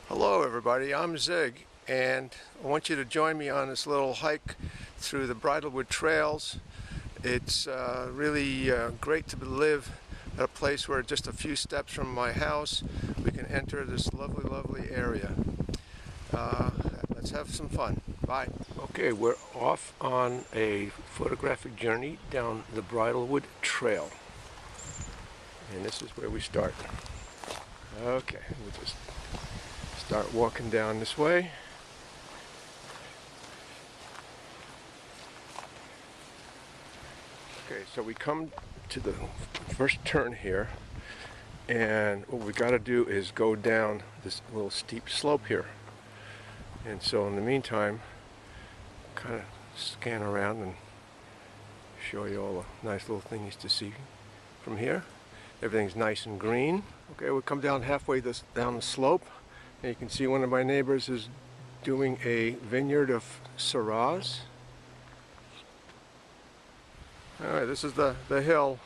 Hello everybody, I'm Zig, and I want you to join me on this little hike through the Bridlewood Trails. It's really great to live at a place where just a few steps from my house we can enter this lovely area. Let's have some fun. Bye. Okay, we're off on a photographic journey down the Bridlewood Trail, and this is where we start. Okay, we'll just start walking down this way. Okay, so we come to the first turn here, and what we got to do is go down this little steep slope here. And so in the meantime, kind of scan around and show you all the nice little things to see from here. Everything's nice and green. Okay, we'll come down halfway down the slope. And you can see one of my neighbors is doing a vineyard of Syrahs. Alright, this is the hill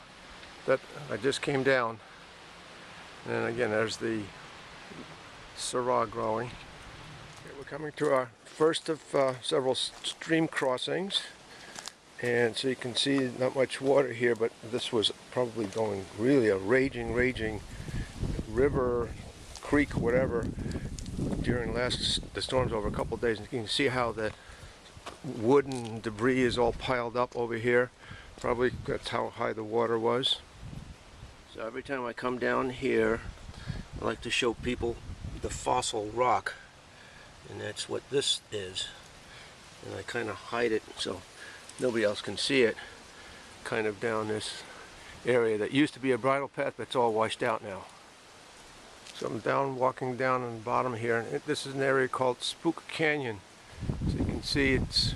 that I just came down. And again, there's the Syrah growing. Okay, we're coming to our first of several stream crossings. And so you can see not much water here, but this was probably going really a raging river, creek, whatever, during the storms over a couple of days. And you can see how the wooden debris is all piled up over here. Probably that's how high the water was. So every time I come down here, I like to show people the fossil rock, and that's what this is. And I kind of hide it so nobody else can see it, kind of down this area that used to be a bridle path, but it's all washed out now. So I'm walking down on the bottom here, and this is an area called Spook Canyon. So you can see it's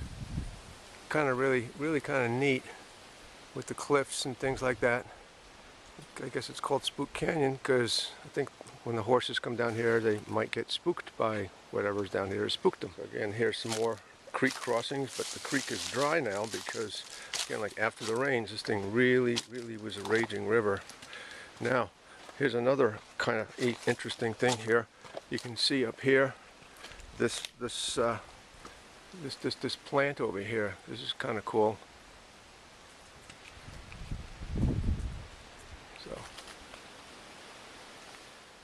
kind of really kind of neat with the cliffs and things like that. I guess it's called Spook Canyon because I think when the horses come down here, they might get spooked by whatever's down here, spooked them. Again, here's some more creek crossings, but the creek is dry now because, again, like after the rains, this thing really was a raging river. Now, here's another kind of interesting thing here. You can see up here this plant over here. This is kind of cool.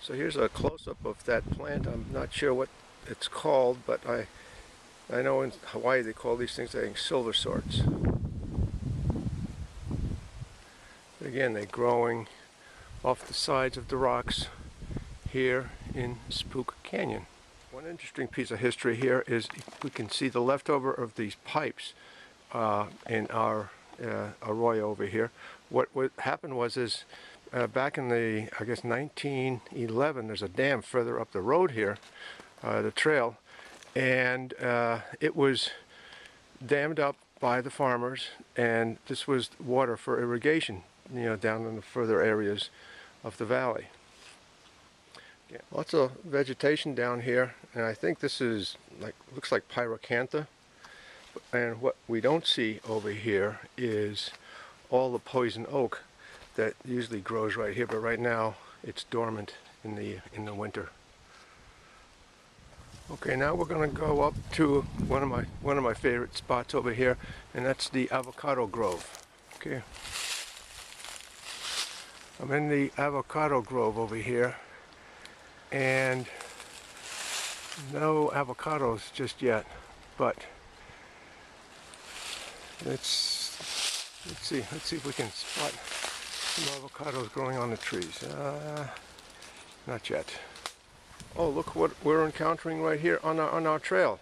So here's a close-up of that plant. I'm not sure what it's called, but I know in Hawaii they call these things, I think, silver swords. But again, they're growing off the sides of the rocks here in Spook Canyon. One interesting piece of history here is we can see the leftover of these pipes in our arroyo over here. What happened was back in the, I guess, 1911, there's a dam further up the road here, the trail, and it was dammed up by the farmers, and this was water for irrigation, down in the further areas of the valley. Yeah, lots of vegetation down here, and I think this is looks like pyracantha. And what we don't see over here is all the poison oak that usually grows right here, but right now it's dormant in the winter. Okay, now we're going to go up to one of my favorite spots over here, and that's the avocado grove. Okay, I'm in the avocado grove over here, and no avocados just yet, but let's see if we can spot some avocados growing on the trees. Not yet. Oh, look what we're encountering right here on our trail.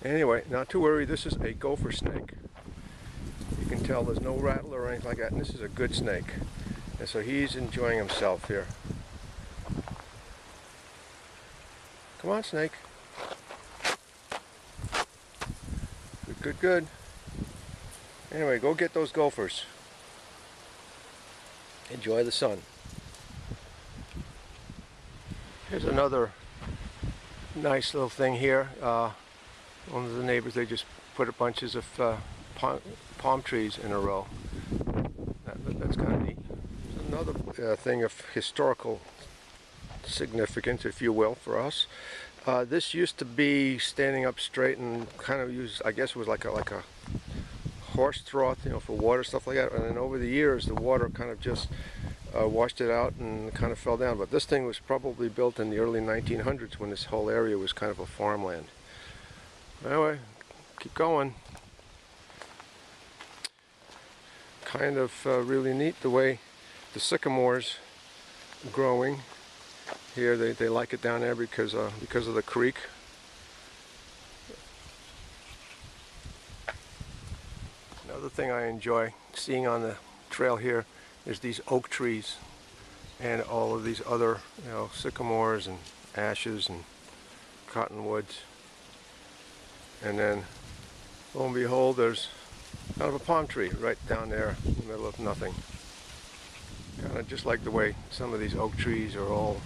Anyway, not to worry, this is a gopher snake. You can tell there's no rattler or anything like that, and this is a good snake. And so he's enjoying himself here. Come on, snake. Good. Anyway, go get those gophers. Enjoy the sun. Here's another nice little thing here. One of the neighbors, they just put a bunches of palm trees in a row. That's kind of neat. Another thing of historical significance, if you will, for us. This used to be standing up straight and kind of used, I guess it was like a horse trough, you know, for water, stuff like that. And then over the years, the water kind of just washed it out and kind of fell down. But this thing was probably built in the early 1900s when this whole area was kind of a farmland. Anyway, keep going. Kind of really neat the way the sycamores growing here. They like it down there because of the creek. Another thing I enjoy seeing on the trail here is these oak trees and all of these other, you know, sycamores and ashes and cottonwoods. And then, lo and behold, there's kind of a palm tree right down there in the middle of nothing. Kind of just like the way some of these oak trees are all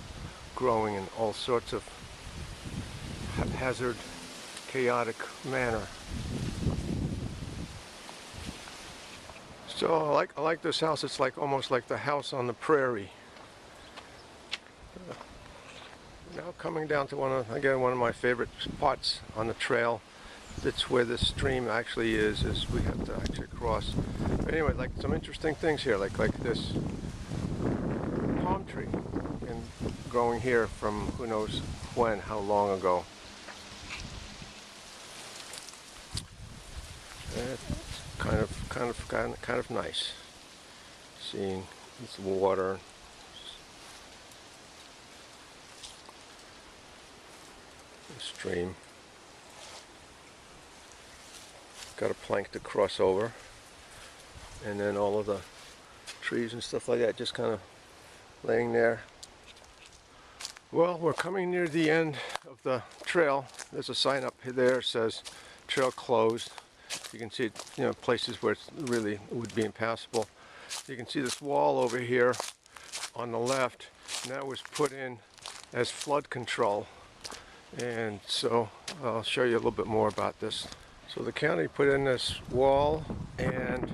growing in all sorts of haphazard, chaotic manner. So I like this house. It's like almost like the house on the prairie. Now coming down to one of my favorite spots on the trail. That's where the stream actually is we have to actually cross. But anyway, like some interesting things here, like this palm tree and growing here from who knows when, how long ago. It's kind of nice seeing this water. The stream. Got a plank to cross over, and then all of the trees and stuff like that just kind of laying there. Well, we're coming near the end of the trail. There's a sign up there that says trail closed. You can see, you know, places where it really would be impassable. You can see this wall over here on the left, and that was put in as flood control. And so I'll show you a little bit more about this. So the county put in this wall and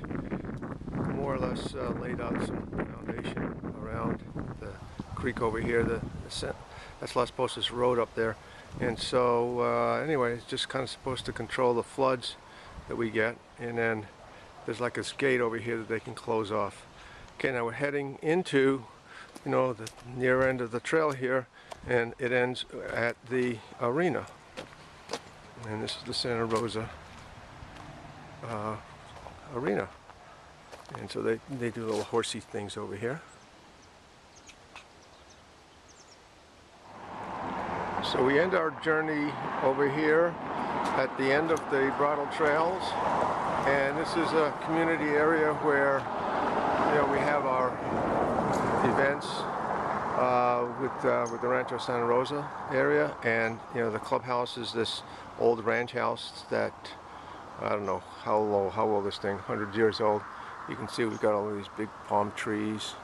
more or less laid out some foundation around the creek over here. That's not supposed to this road up there. And so anyway, it's just kind of supposed to control the floods that we get. And then there's like this gate over here that they can close off. Okay, now we're heading into, you know, the near end of the trail here, and it ends at the arena. And this is the Santa Rosa arena. And so they do little horsey things over here. So we end our journey over here at the end of the Bridlewood Trails, and this is a community area where, you know, we have our events with the Rancho Santa Rosa area, and you know, the clubhouse is this old ranch house that, I don't know how old this thing, 100 years old. You can see we've got all of these big palm trees.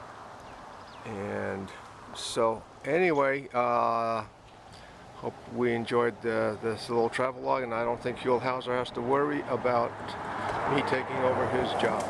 And so anyway, hope we enjoyed this little travel log, and I don't think Hauser has to worry about me taking over his job.